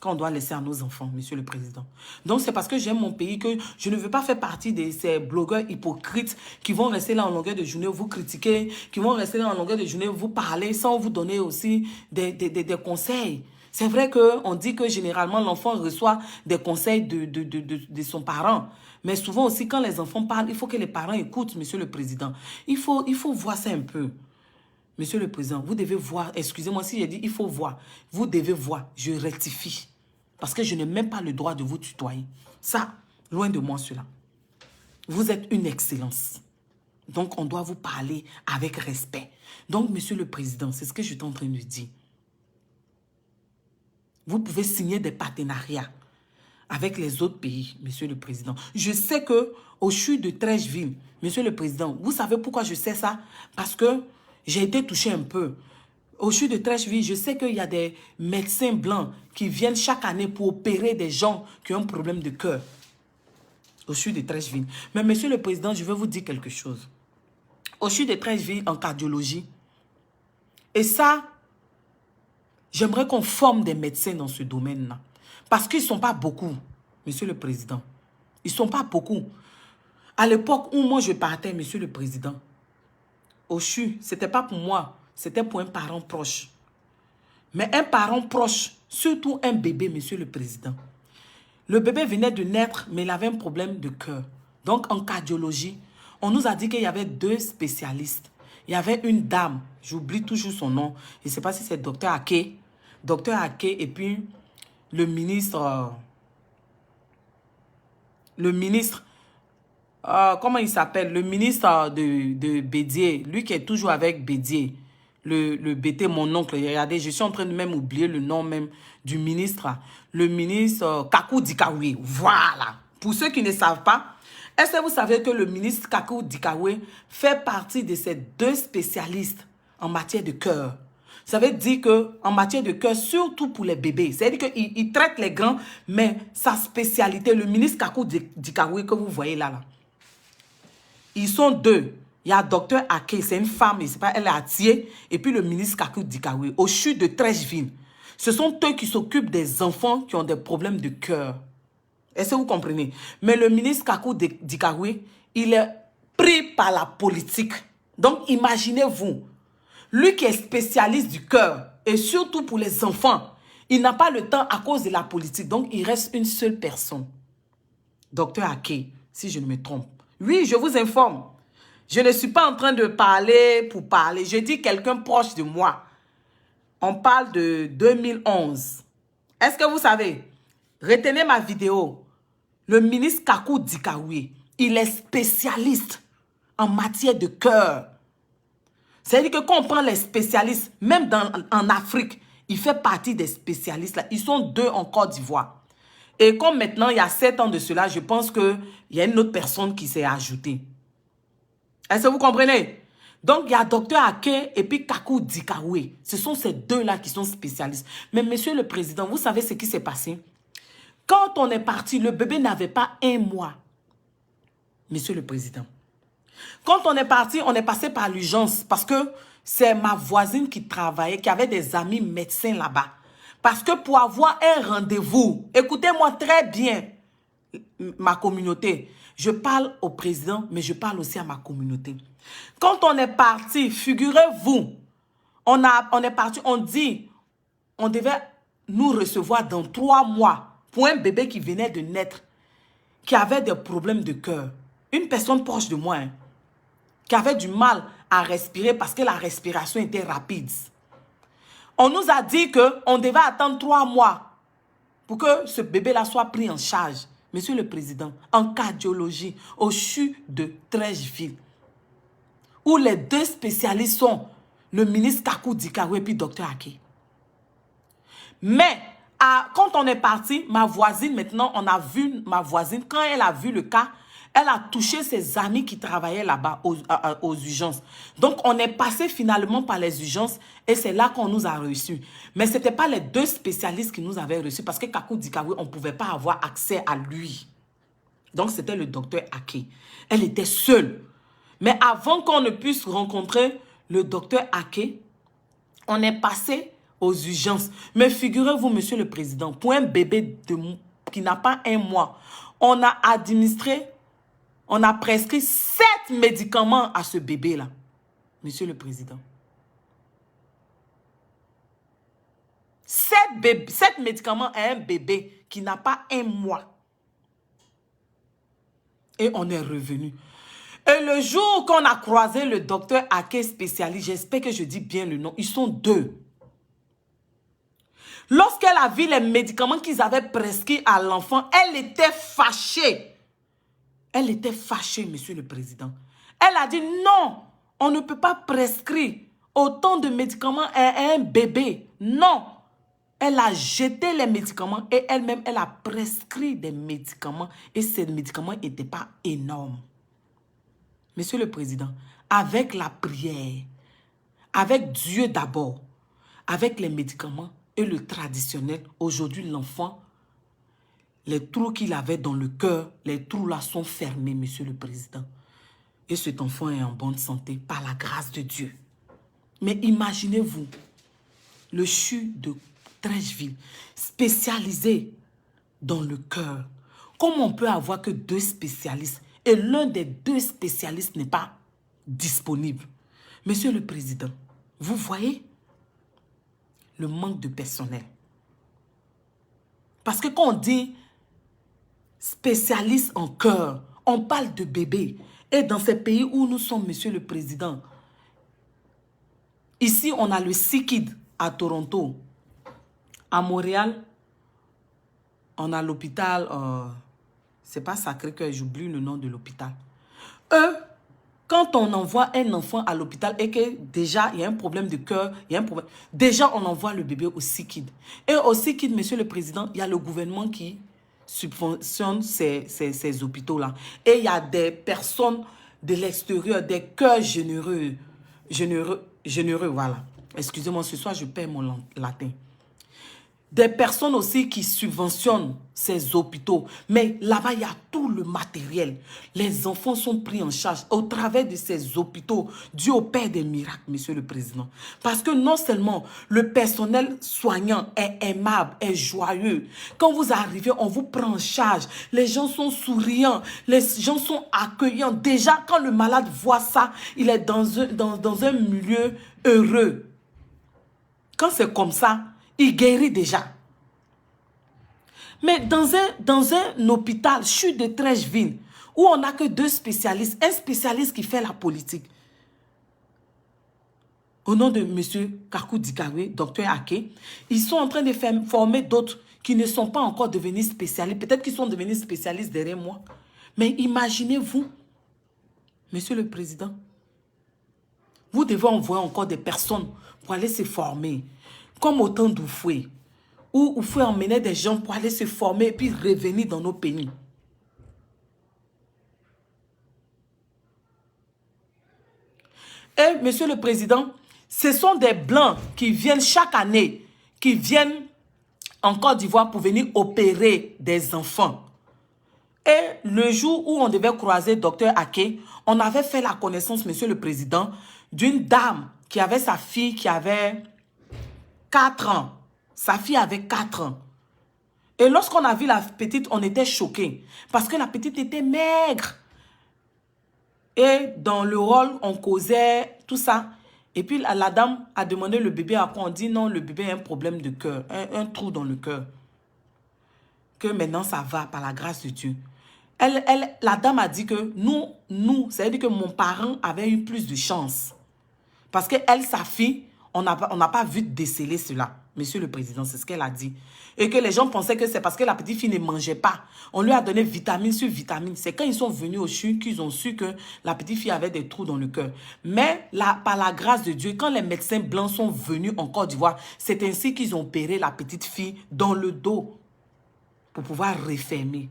qu'on doit laisser à nos enfants, Monsieur le Président. Donc, c'est parce que j'aime mon pays que je ne veux pas faire partie de ces blogueurs hypocrites qui vont rester là en longueur de journée, vous critiquer, qui vont rester là en longueur de journée, vous parler sans vous donner aussi des conseils. C'est vrai qu'on dit que généralement, l'enfant reçoit des conseils de son parent. Mais souvent aussi, quand les enfants parlent, il faut que les parents écoutent, Monsieur le Président. Il faut voir ça un peu. Monsieur le Président, vous devez voir, excusez-moi si j'ai dit il faut voir. Vous devez voir, je rectifie. Parce que je n'ai même pas le droit de vous tutoyer. Ça, loin de moi cela. Vous êtes une excellence. Donc, on doit vous parler avec respect. Donc, Monsieur le Président, c'est ce que je suis en train de dire. Vous pouvez signer des partenariats avec les autres pays, Monsieur le Président. Je sais que au CHU de Trècheville, Monsieur le Président, vous savez pourquoi je sais ça? Parce que j'ai été touché un peu. Au CHU de Trècheville, je sais qu'il y a des médecins blancs qui viennent chaque année pour opérer des gens qui ont un problème de cœur. Au CHU de Trècheville. Mais Monsieur le Président, je vais vous dire quelque chose. Au CHU de Trècheville, en cardiologie, et ça, j'aimerais qu'on forme des médecins dans ce domaine-là. Parce qu'ils ne sont pas beaucoup, Monsieur le Président. Ils ne sont pas beaucoup. À l'époque où moi je partais, Monsieur le Président, au CHU, ce n'était pas pour moi, c'était pour un parent proche. Mais un parent proche, surtout un bébé, Monsieur le Président. Le bébé venait de naître, mais il avait un problème de cœur. Donc en cardiologie, on nous a dit qu'il y avait 2 spécialistes. Il y avait une dame, j'oublie toujours son nom, je ne sais pas si c'est Docteur Ake. Docteur Ake et puis le ministre, comment il s'appelle? Le ministre de Bédier, lui qui est toujours avec Bédier. le BT, mon oncle. Regardez, je suis en train de même oublier le nom même du ministre. Le ministre Kakou Dikawe. Voilà. Pour ceux qui ne savent pas, est-ce que vous savez que le ministre Kakou Dikawe fait partie de ces deux spécialistes en matière de cœur? Ça veut dire qu'en matière de cœur, surtout pour les bébés, c'est-à-dire qu'il traite les grands, mais sa spécialité, le ministre Kakou Dikawe que vous voyez là, ils sont deux. Il y a Dr Ake, c'est une femme, elle est attiée, et puis le ministre Kakou Dikawe, au CHU de Trècheville. Ce sont eux qui s'occupent des enfants qui ont des problèmes de cœur. Est-ce que vous comprenez? Mais le ministre Kakou Dikawe, il est pris par la politique. Donc, imaginez-vous, lui qui est spécialiste du cœur, et surtout pour les enfants, il n'a pas le temps à cause de la politique. Donc, il reste une seule personne. Dr Ake, si je ne me trompe. Oui, je vous informe. Je ne suis pas en train de parler pour parler. Je dis quelqu'un proche de moi. On parle de 2011. Est-ce que vous savez? Retenez ma vidéo. Le ministre Kakou Dikawe, il est spécialiste en matière de cœur. C'est-à-dire que quand on prend les spécialistes, même en Afrique, il fait partie des spécialistes là. Ils sont deux en Côte d'Ivoire. Et comme maintenant, il y a 7 ans de cela, je pense qu'il y a une autre personne qui s'est ajoutée. Est-ce que vous comprenez? Donc, il y a Dr Ake et puis Kakou Dikawe. Ce sont ces deux-là qui sont spécialistes. Mais monsieur le président, vous savez ce qui s'est passé? Quand on est parti, le bébé n'avait pas 1 mois. Monsieur le président. Quand on est parti, on est passé par l'urgence parce que c'est ma voisine qui travaillait, qui avait des amis médecins là-bas. Parce que pour avoir un rendez-vous, écoutez-moi très bien, ma communauté. Je parle au président, mais je parle aussi à ma communauté. Quand on est parti, figurez-vous, on est parti, on dit, on devait nous recevoir dans 3 mois pour un bébé qui venait de naître, qui avait des problèmes de cœur. Une personne proche de moi, qui avait du mal à respirer parce que la respiration était rapide. On nous a dit qu'on devait attendre 3 mois pour que ce bébé-là soit pris en charge. Monsieur le Président, en cardiologie, au CHU de Trècheville, où les deux spécialistes sont le ministre Kakou Dikawe et puis Dr Ake. Mais quand on est parti, ma voisine, maintenant, on a vu ma voisine, quand elle a vu le cas, elle a touché ses amis qui travaillaient là-bas aux urgences. Donc, on est passé finalement par les urgences et c'est là qu'on nous a reçus. Mais ce n'était pas les deux spécialistes qui nous avaient reçus parce que Kakou Dikawe, on ne pouvait pas avoir accès à lui. Donc, c'était le docteur Ake. Elle était seule. Mais avant qu'on ne puisse rencontrer le docteur Ake, on est passé aux urgences. Mais figurez-vous, monsieur le président, pour un bébé qui n'a pas 1 mois, on a administré, on a prescrit 7 médicaments à ce bébé-là. Monsieur le président. 7 médicaments à un bébé qui n'a pas 1 mois. Et on est revenu. Et le jour qu'on a croisé le docteur Ake spécialiste, j'espère que je dis bien le nom, ils sont 2. Lorsqu'elle a vu les médicaments qu'ils avaient prescrits à l'enfant, elle était fâchée. Elle était fâchée, monsieur le président. Elle a dit non, on ne peut pas prescrire autant de médicaments à un bébé. Non. Elle a jeté les médicaments et elle-même, elle a prescrit des médicaments. Et ces médicaments n'étaient pas énormes. Monsieur le Président, avec la prière, avec Dieu d'abord, avec les médicaments et le traditionnel, aujourd'hui l'enfant, les trous qu'il avait dans le cœur, les trous là sont fermés, Monsieur le Président. Et cet enfant est en bonne santé par la grâce de Dieu. Mais imaginez-vous, le CHU de Trècheville, spécialisé dans le cœur. Comment on peut avoir que 2 spécialistes et l'un des 2 spécialistes n'est pas disponible? Monsieur le Président, vous voyez le manque de personnel. Parce que quand on dit spécialiste en cœur, on parle de bébé. Et dans ces pays où nous sommes, Monsieur le Président, ici on a le CIKID à Toronto. À Montréal, on a l'hôpital, c'est pas Sacré-Cœur, j'oublie le nom de l'hôpital. Eux, Quand on envoie un enfant à l'hôpital et que déjà il y a un problème de cœur, il y a un problème, déjà on envoie le bébé au SIKID. Et au SIKID, monsieur le président, il y a le gouvernement qui subventionne ces hôpitaux-là. Et il y a des personnes de l'extérieur, des cœurs généreux, voilà. Excusez-moi, ce soir je perds mon latin. Des personnes aussi qui subventionnent ces hôpitaux. Mais là-bas, il y a tout le matériel. Les enfants sont pris en charge au travers de ces hôpitaux, dû au Père des miracles, monsieur le président. Parce que non seulement le personnel soignant est aimable, est joyeux. Quand vous arrivez, on vous prend en charge. Les gens sont souriants, les gens sont accueillants. Déjà, quand le malade voit ça, il est dans un milieu heureux. Quand c'est comme ça, il guérit déjà. Mais dans un hôpital, chute de Trècheville, où on n'a que 2 spécialistes, un spécialiste qui fait la politique, au nom de M. Kakou Dikawe, Dr Ake, ils sont en train de former d'autres qui ne sont pas encore devenus spécialistes. Peut-être qu'ils sont devenus spécialistes derrière moi. Mais imaginez-vous, Monsieur le Président, vous devez envoyer encore des personnes pour aller se former, comme au temps d'Oufoué, où Oufoué emmenait des gens pour aller se former et puis revenir dans nos pays. Et Monsieur le Président, ce sont des Blancs qui viennent chaque année, qui viennent en Côte d'Ivoire pour venir opérer des enfants. Et le jour où on devait croiser Dr Ake, on avait fait la connaissance, Monsieur le Président, d'une dame qui avait sa fille qui avait 4 ans. Sa fille avait 4 ans. Et lorsqu'on a vu la petite, on était choqués. Parce que la petite était maigre. Et dans le rôle, on causait tout ça. Et puis la dame a demandé le bébé à quoi. On dit non, le bébé a un problème de cœur, un trou dans le cœur. Que maintenant ça va par la grâce de Dieu. La dame a dit que nous, ça veut dire que mon parent avait eu plus de chance. Parce que elle, sa fille, on n'a pas vu déceler cela. Monsieur le Président, c'est ce qu'elle a dit. Et que les gens pensaient que c'est parce que la petite fille ne mangeait pas. On lui a donné vitamine sur vitamine. C'est quand ils sont venus au CHU qu'ils ont su que la petite fille avait des trous dans le cœur. Mais là, par la grâce de Dieu, quand les médecins blancs sont venus en Côte d'Ivoire, c'est ainsi qu'ils ont opéré la petite fille dans le dos pour pouvoir refermer.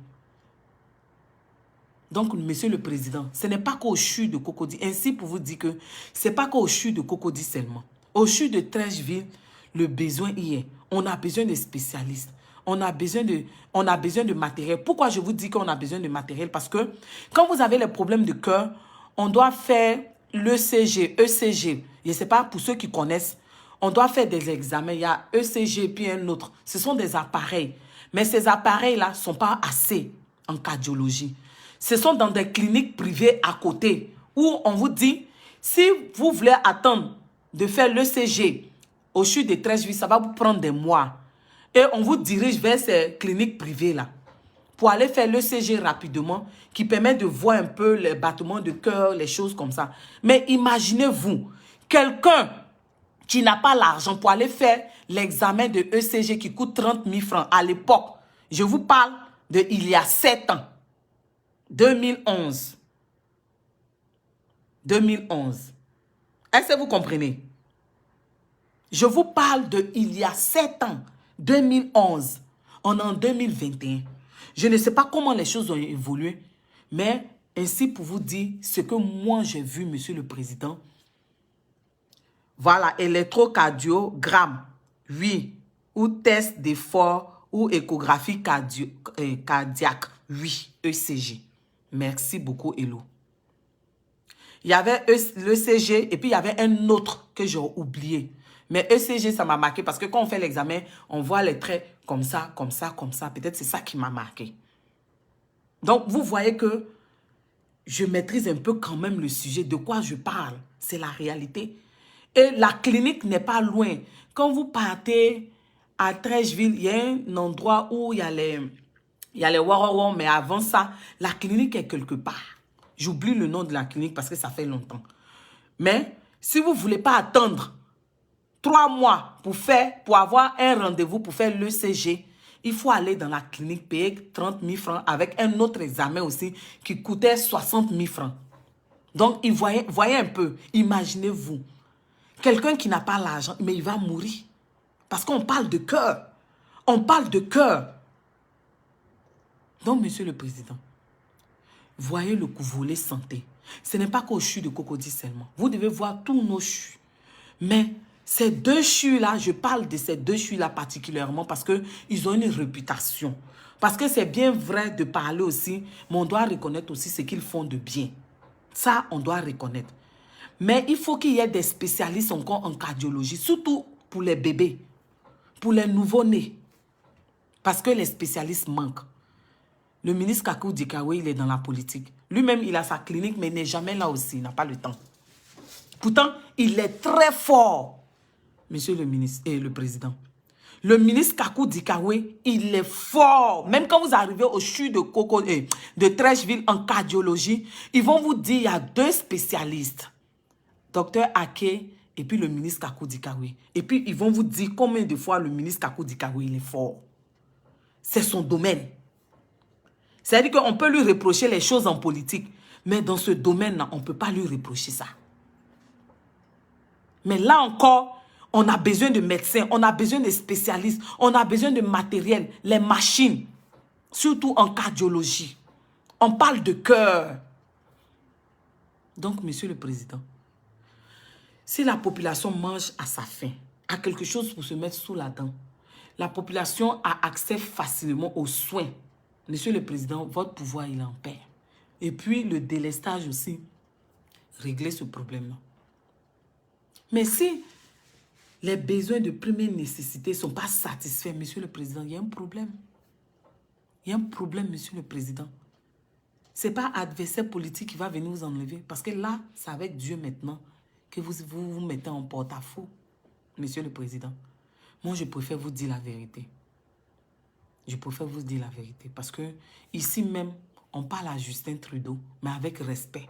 Donc, Monsieur le Président, ce n'est pas qu'au CHU de Cocody. Ainsi, pour vous dire que ce n'est pas qu'au CHU de Cocody seulement. Au CHU de Trècheville, le besoin y est. On a besoin de spécialistes. On a besoin de matériel. Pourquoi je vous dis qu'on a besoin de matériel? Parce que quand vous avez les problèmes de cœur, on doit faire l'ECG, ECG. Je ne sais pas, pour ceux qui connaissent, on doit faire des examens. Il y a ECG puis un autre. Ce sont des appareils. Mais ces appareils-là ne sont pas assez en cardiologie. Ce sont dans des cliniques privées à côté où on vous dit, si vous voulez attendre de faire l'ECG au CHU de Trècheville, ça va vous prendre des mois. Et on vous dirige vers ces cliniques privées-là pour aller faire l'ECG rapidement qui permet de voir un peu les battements de cœur, les choses comme ça. Mais imaginez-vous, quelqu'un qui n'a pas l'argent pour aller faire l'examen de ECG qui coûte 30 000 francs à l'époque. Je vous parle de il y a 7 ans. 2011. 2011. Est-ce que vous comprenez? Je vous parle de il y a 7 ans. 2011. On est en 2021. Je ne sais pas comment les choses ont évolué, mais ainsi pour vous dire ce que moi j'ai vu, Monsieur le Président. Voilà, électrocardiogramme, oui, ou test d'effort, ou échographie cardiaque, oui, ECG. Merci beaucoup, Hello. Il y avait l'ECG et puis il y avait un autre que j'ai oublié. Mais ECG, ça m'a marqué parce que quand on fait l'examen, on voit les traits comme ça, comme ça, comme ça. Peut-être c'est ça qui m'a marqué. Donc, vous voyez que je maîtrise un peu quand même le sujet. De quoi je parle? C'est la réalité. Et la clinique n'est pas loin. Quand vous partez à Trècheville, il y a un endroit où il y a les Wawawan, mais avant ça, la clinique est quelque part. J'oublie le nom de la clinique parce que ça fait longtemps. Mais si vous ne voulez pas attendre 3 mois pour avoir un rendez-vous pour faire l'ECG, il faut aller dans la clinique, payer 30 000 francs avec un autre examen aussi qui coûtait 60 000 francs. Donc, voyez un peu, imaginez-vous, quelqu'un qui n'a pas l'argent, mais il va mourir. Parce qu'on parle de cœur. On parle de cœur. Donc, monsieur le président, voyez le volet santé. Ce n'est pas qu'au CHU de Cocody seulement. Vous devez voir tous nos CHU. Mais ces deux CHU-là, je parle de ces deux CHU-là particulièrement parce qu'ils ont une réputation. Parce que c'est bien vrai de parler aussi, mais on doit reconnaître aussi ce qu'ils font de bien. Ça, on doit reconnaître. Mais il faut qu'il y ait des spécialistes encore en cardiologie, surtout pour les bébés, pour les nouveau-nés. Parce que les spécialistes manquent. Le ministre Kakou Dikawe, il est dans la politique. Lui-même, il a sa clinique, mais il n'est jamais là aussi, il n'a pas le temps. Pourtant, il est très fort, monsieur le ministre et le président. Le ministre Kakou Dikawe, il est fort. Même quand vous arrivez au CHU de Trècheville en cardiologie, ils vont vous dire qu'il y a deux spécialistes. Docteur Ake et puis le ministre Kakou Dikawe. Et puis, ils vont vous dire combien de fois le ministre Kakou Dikawe, il est fort. C'est son domaine. C'est-à-dire qu'on peut lui reprocher les choses en politique, mais dans ce domaine-là, on ne peut pas lui reprocher ça. Mais là encore, on a besoin de médecins, on a besoin de spécialistes, on a besoin de matériel, les machines, surtout en cardiologie. On parle de cœur. Donc, monsieur le président, si la population mange à sa faim, a quelque chose pour se mettre sous la dent, la population a accès facilement aux soins. Monsieur le président, votre pouvoir, il est en paix. Et puis, le délestage aussi, régler ce problème-là. Mais si les besoins de première nécessité ne sont pas satisfaits, monsieur le président, il y a un problème. Il y a un problème, monsieur le président. Ce n'est pas adversaire politique qui va venir vous enlever. Parce que là, c'est avec Dieu maintenant que vous mettez en porte-à-faux, monsieur le président. Moi, je préfère vous dire la vérité. Je préfère vous dire la vérité. Parce que ici même, on parle à Justin Trudeau, mais avec respect.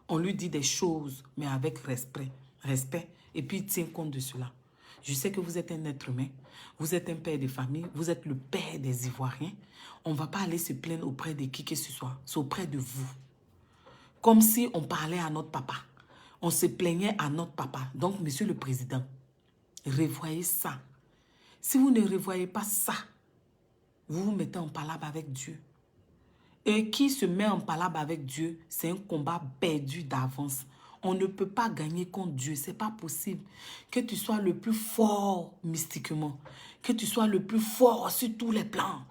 On lui dit des choses, mais avec respect. Et puis, il tient compte de cela. Je sais que vous êtes un être humain. Vous êtes un père de famille. Vous êtes le père des Ivoiriens. On ne va pas aller se plaindre auprès de qui que ce soit. C'est auprès de vous. Comme si on parlait à notre papa. On se plaignait à notre papa. Donc, monsieur le président, revoyez ça. Si vous ne revoyez pas ça, vous vous mettez en palabre avec Dieu. Et qui se met en palabre avec Dieu, c'est un combat perdu d'avance. On ne peut pas gagner contre Dieu. Ce n'est pas possible. Que tu sois le plus fort mystiquement, que tu sois le plus fort sur tous les plans,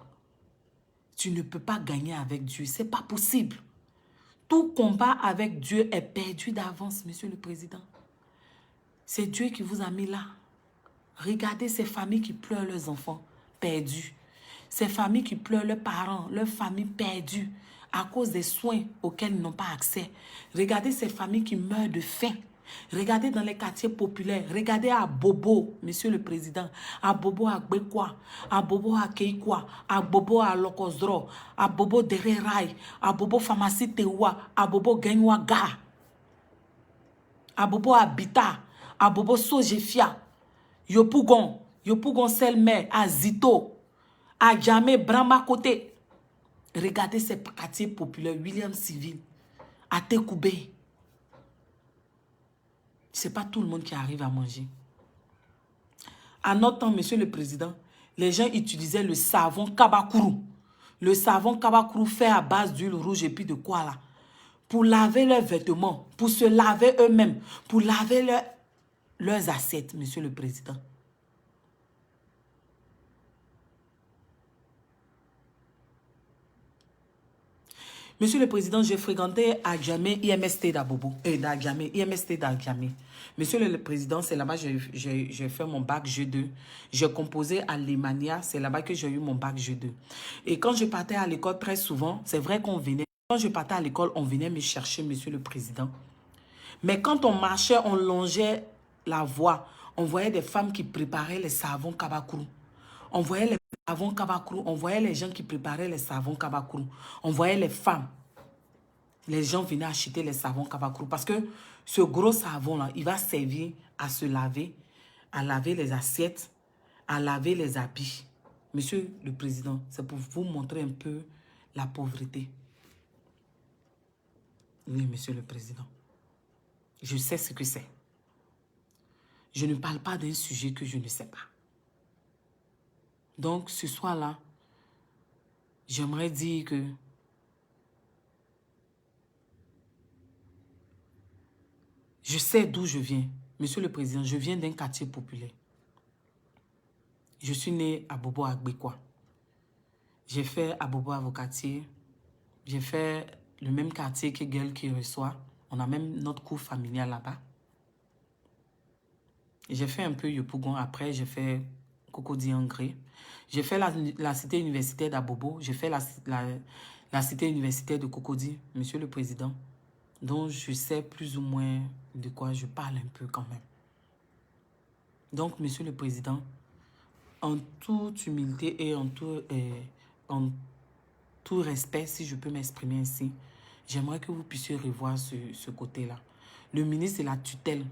tu ne peux pas gagner avec Dieu. Ce n'est pas possible. Tout combat avec Dieu est perdu d'avance, monsieur le président. C'est Dieu qui vous a mis là. Regardez ces familles qui pleurent leurs enfants perdus. Ces familles qui pleurent leurs parents, leurs familles perdues à cause des soins auxquels ils n'ont pas accès. Regardez ces familles qui meurent de faim. Regardez dans les quartiers populaires. Regardez à Bobo, monsieur le président. À Bobo à Gbekwa, à Bobo à Keikwa, à Bobo à Lokozro, à Bobo Dererai, à Bobo Pharmacie Tewa, à Bobo Genwaga, à Bobo Abita, à Bobo Sojefia, Yopougon Selmer, à Zito, à Djamé Brahma Côté. Regardez ces quartiers populaires, William Civil, à Tekoubé. Ce n'est pas tout le monde qui arrive à manger. À notre temps, monsieur le président, les gens utilisaient le savon Kabakourou. Le savon Kabakourou fait à base d'huile rouge et puis de quoi là? Pour laver leurs vêtements, pour se laver eux-mêmes, pour laver leurs assiettes, monsieur le président. Monsieur le Président, j'ai fréquenté Adjamé IMST d'Abobo. IMST d'Adjamé. Monsieur le Président, c'est là-bas que j'ai fait mon bac G2. J'ai composé à Lemania, c'est là-bas que j'ai eu mon bac G2. Et quand je partais à l'école, très souvent, c'est vrai qu'on venait. Quand je partais à l'école, on venait me chercher, Monsieur le Président. Mais quand on marchait, on longeait la voie. On voyait des femmes qui préparaient les savons Kabakourou. On voyait les savons Kabakourou. On voyait les gens qui préparaient les savons Kabakourou. On voyait les femmes. Les gens venaient acheter les savons Kabakourou. Parce que ce gros savon-là, il va servir à se laver, à laver les assiettes, à laver les habits. Monsieur le Président, c'est pour vous montrer un peu la pauvreté. Oui, Monsieur le Président. Je sais ce que c'est. Je ne parle pas d'un sujet que je ne sais pas. Donc, ce soir-là, j'aimerais dire que je sais d'où je viens. Monsieur le Président, je viens d'un quartier populaire. Je suis né à Bobo Agbekwa. J'ai fait à Bobo Avocatier. J'ai fait le même quartier que Gueule qui reçoit. On a même notre cour familiale là-bas. J'ai fait un peu Yopougon. Après, j'ai fait Cocody Angré. J'ai fait la cité universitaire d'Abobo. J'ai fait la cité universitaire de Cocody, Monsieur le Président. Donc, je sais plus ou moins de quoi je parle un peu quand même. Donc, Monsieur le Président, en toute humilité et en tout respect, si je peux m'exprimer ainsi, j'aimerais que vous puissiez revoir ce côté-là. Le ministre de la tutelle,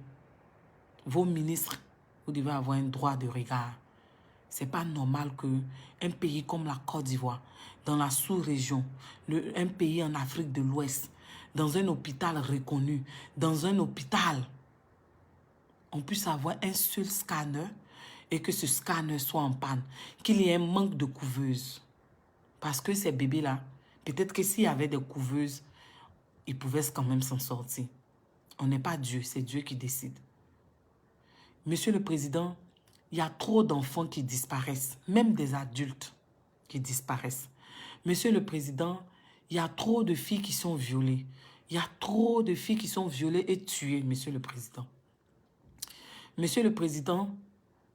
vos ministres, vous devez avoir un droit de regard. C'est pas normal qu'un pays comme la Côte d'Ivoire, dans la sous-région, un pays en Afrique de l'Ouest, dans un hôpital reconnu, dans un hôpital, on puisse avoir un seul scanner et que ce scanner soit en panne, qu'il y ait un manque de couveuses. Parce que ces bébés-là, peut-être que s'il y avait des couveuses, ils pouvaient quand même s'en sortir. On n'est pas Dieu, c'est Dieu qui décide. Monsieur le Président, il y a trop d'enfants qui disparaissent, même des adultes qui disparaissent. Monsieur le Président, il y a trop de filles qui sont violées. Il y a trop de filles qui sont violées et tuées, Monsieur le Président. Monsieur le Président,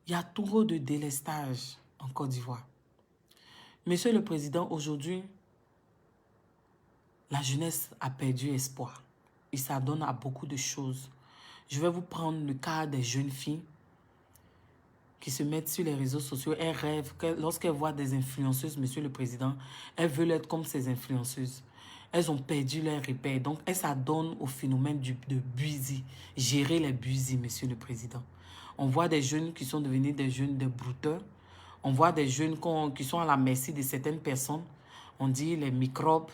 il y a trop de délestage en Côte d'Ivoire. Monsieur le Président, aujourd'hui, la jeunesse a perdu espoir. Et ça donne à beaucoup de choses. Je vais vous prendre le cas des jeunes filles qui se mettent sur les réseaux sociaux. Elles rêvent, lorsqu'elles voient des influenceuses, Monsieur le Président, elles veulent être comme ces influenceuses. Elles ont perdu leur repère. Donc, elles s'adonnent au phénomène de buzy. Gérer les buzy, Monsieur le Président. On voit des jeunes qui sont devenus des jeunes des brouteurs. On voit des jeunes qui sont à la merci de certaines personnes. On dit les microbes.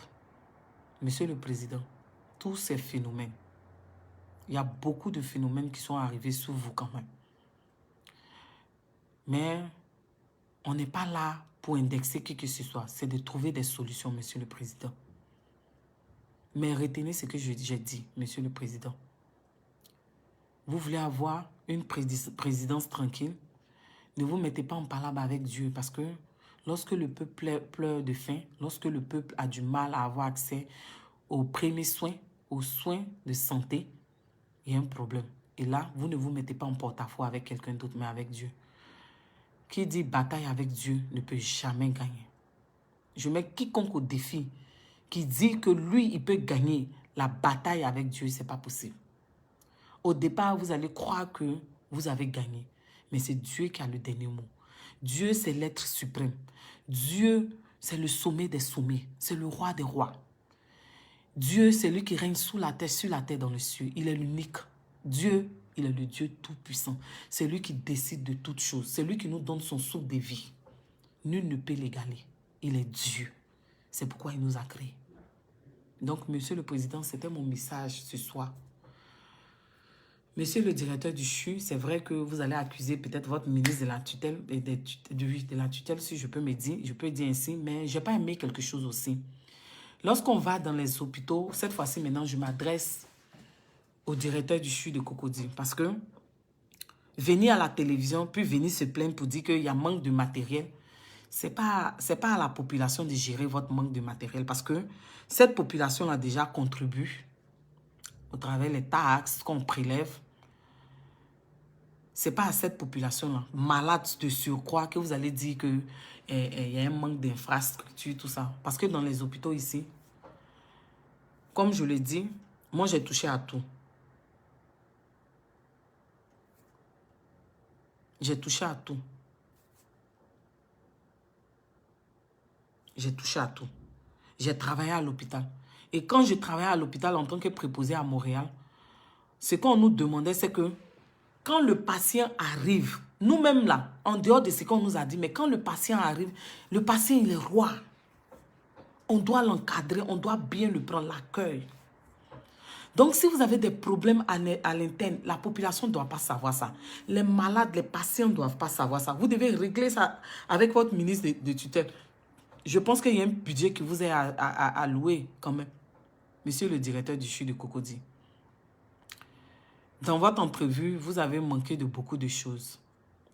Monsieur le Président, tous ces phénomènes, il y a beaucoup de phénomènes qui sont arrivés sur vous quand même. Mais on n'est pas là pour indexer qui que ce soit. C'est de trouver des solutions, Monsieur le Président. Mais retenez ce que j'ai dit, Monsieur le Président. Vous voulez avoir une présidence tranquille? Ne vous mettez pas en palabre avec Dieu parce que lorsque le peuple pleure de faim, lorsque le peuple a du mal à avoir accès aux premiers soins, aux soins de santé, il y a un problème. Et là, vous ne vous mettez pas en porte-à-faux avec quelqu'un d'autre, mais avec Dieu. Qui dit bataille avec Dieu ne peut jamais gagner. Je mets quiconque au défi qui dit que lui, il peut gagner la bataille avec Dieu, ce n'est pas possible. Au départ, vous allez croire que vous avez gagné. Mais c'est Dieu qui a le dernier mot. Dieu, c'est l'être suprême. Dieu, c'est le sommet des sommets. C'est le roi des rois. Dieu, c'est lui qui règne sous la terre, sur la terre, dans le ciel. Il est l'unique. Dieu, il est le Dieu tout-puissant. C'est lui qui décide de toutes choses. C'est lui qui nous donne son souffle de vie. Nul ne peut l'égaler. Il est Dieu. C'est pourquoi il nous a créés. Donc, Monsieur le Président, c'était mon message ce soir. Monsieur le directeur du CHU, c'est vrai que vous allez accuser peut-être votre ministre de la tutelle, de la tutelle, si je peux dire ainsi, mais je n'ai pas aimé quelque chose aussi. Lorsqu'on va dans les hôpitaux, cette fois-ci maintenant, je m'adresse au directeur du CHU de Cocody, parce que venir à la télévision, puis venir se plaindre pour dire qu'il y a manque de matériel, c'est pas à la population de gérer votre manque de matériel, parce que cette population-là déjà contribue au travers des taxes qu'on prélève. Ce n'est pas à cette population-là, malade de surcroît, que vous allez dire qu'il y a un manque d'infrastructure, tout ça. Parce que dans les hôpitaux ici, comme je l'ai dit, moi j'ai touché à tout. J'ai touché à tout. J'ai touché à tout. J'ai travaillé à l'hôpital. Et quand je travaillais à l'hôpital en tant que préposé à Montréal, ce qu'on nous demandait, c'est que quand le patient arrive, nous-mêmes là, en dehors de ce qu'on nous a dit, mais quand le patient arrive, le patient il est roi. On doit l'encadrer, on doit bien le prendre, l'accueil. Donc, si vous avez des problèmes à l'interne, la population ne doit pas savoir ça. Les malades, les patients ne doivent pas savoir ça. Vous devez régler ça avec votre ministre de tutelle. Je pense qu'il y a un budget qui vous est alloué quand même. Monsieur le directeur du CHU de Cocody. Dans votre entrevue, vous avez manqué de beaucoup de choses.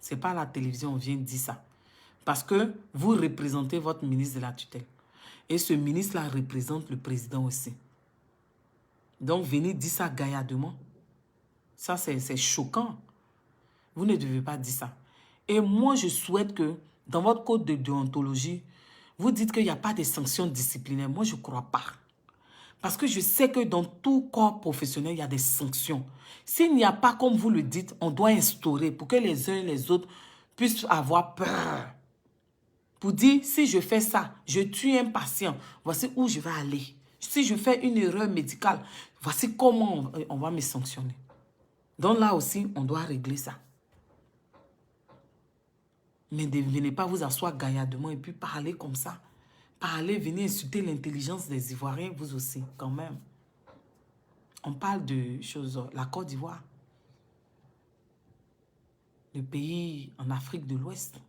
Ce n'est pas à la télévision, on vient dire ça. Parce que vous représentez votre ministre de la tutelle. Et ce ministre-là représente le président aussi. Donc, venez dire ça gaillardement. Ça, c'est choquant. Vous ne devez pas dire ça. Et moi, je souhaite que dans votre code de déontologie, vous dites qu'il n'y a pas de sanctions disciplinaires. Moi, je ne crois pas. Parce que je sais que dans tout corps professionnel, il y a des sanctions. S'il n'y a pas, comme vous le dites, on doit instaurer pour que les uns et les autres puissent avoir peur. Pour dire, si je fais ça, je tue un patient, voici où je vais aller. Si je fais une erreur médicale, voici comment on va me sanctionner. Donc là aussi, on doit régler ça. Mais ne venez pas vous asseoir gaillardement et puis parler comme ça. Parler, venez insulter l'intelligence des Ivoiriens, vous aussi, quand même. On parle de choses, la Côte d'Ivoire. Le pays en Afrique de l'Ouest,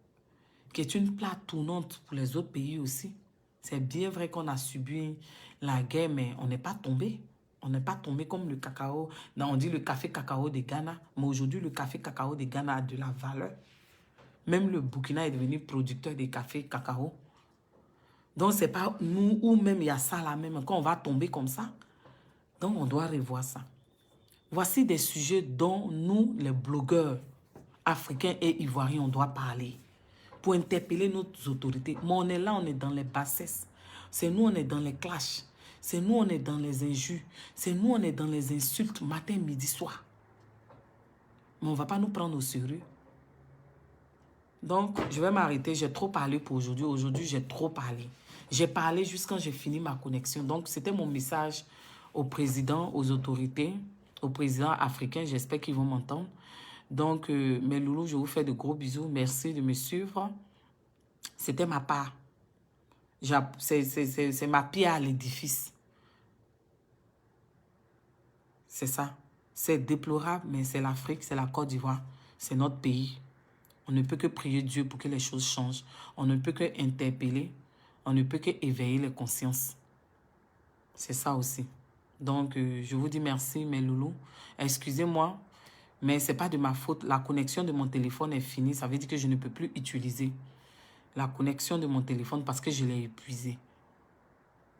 qui est une plaque tournante pour les autres pays aussi. C'est bien vrai qu'on a subi la guerre, mais on n'est pas tombé. On n'est pas tombé comme le cacao. Non, on dit le café cacao de Ghana, mais aujourd'hui, le café cacao de Ghana a de la valeur. Même le Burkina est devenu producteur de café cacao. Donc, ce n'est pas nous ou même il y a ça là même, quand on va tomber comme ça. Donc, on doit revoir ça. Voici des sujets dont nous, les blogueurs africains et ivoiriens, on doit parler pour interpeller nos autorités. Mais on est là, on est dans les bassesses. C'est nous, on est dans les clashs. C'est nous, on est dans les injures. C'est nous, on est dans les insultes matin, midi, soir. Mais on ne va pas nous prendre au sérieux. Donc, je vais m'arrêter. J'ai trop parlé pour aujourd'hui. Aujourd'hui, j'ai trop parlé. J'ai parlé jusqu'à quand j'ai fini ma connexion. Donc, c'était mon message au président, aux autorités, aux présidents africains. J'espère qu'ils vont m'entendre. Donc, mes loulous, je vous fais de gros bisous. Merci de me suivre. C'était ma part. C'est ma pierre à l'édifice. C'est ça. C'est déplorable, mais c'est l'Afrique, c'est la Côte d'Ivoire. C'est notre pays. On ne peut que prier Dieu pour que les choses changent. On ne peut que interpeller. On ne peut que éveiller les consciences. C'est ça aussi. Donc, je vous dis merci, mes loulous. Excusez-moi, mais ce n'est pas de ma faute. La connexion de mon téléphone est finie. Ça veut dire que je ne peux plus utiliser la connexion de mon téléphone parce que je l'ai épuisé.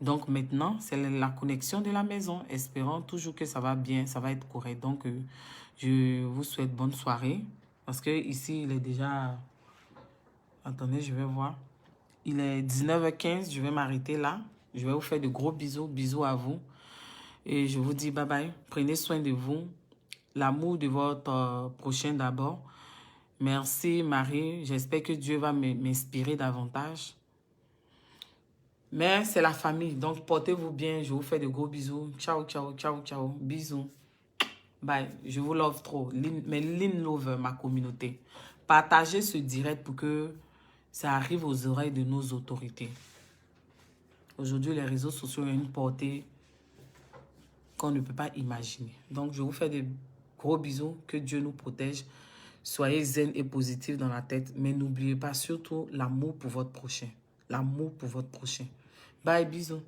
Donc, maintenant, c'est la connexion de la maison. Espérons toujours que ça va bien, ça va être correct. Donc, je vous souhaite bonne soirée. Parce que ici, il est déjà... Attendez, je vais voir. Il est 19h15, je vais m'arrêter là. Je vais vous faire de gros bisous. Bisous à vous. Et je vous dis bye bye. Prenez soin de vous. L'amour de votre prochain d'abord. Merci Marie. J'espère que Dieu va m'inspirer davantage. Mais c'est la famille. Donc portez-vous bien. Je vous fais de gros bisous. Ciao, ciao, ciao, ciao. Bisous. Bye. Je vous love trop. Mais Lynn love ma communauté. Partagez ce direct pour que ça arrive aux oreilles de nos autorités. Aujourd'hui, les réseaux sociaux ont une portée qu'on ne peut pas imaginer. Donc, je vous fais de gros bisous. Que Dieu nous protège. Soyez zen et positifs dans la tête. Mais n'oubliez pas surtout l'amour pour votre prochain. L'amour pour votre prochain. Bye, bisous.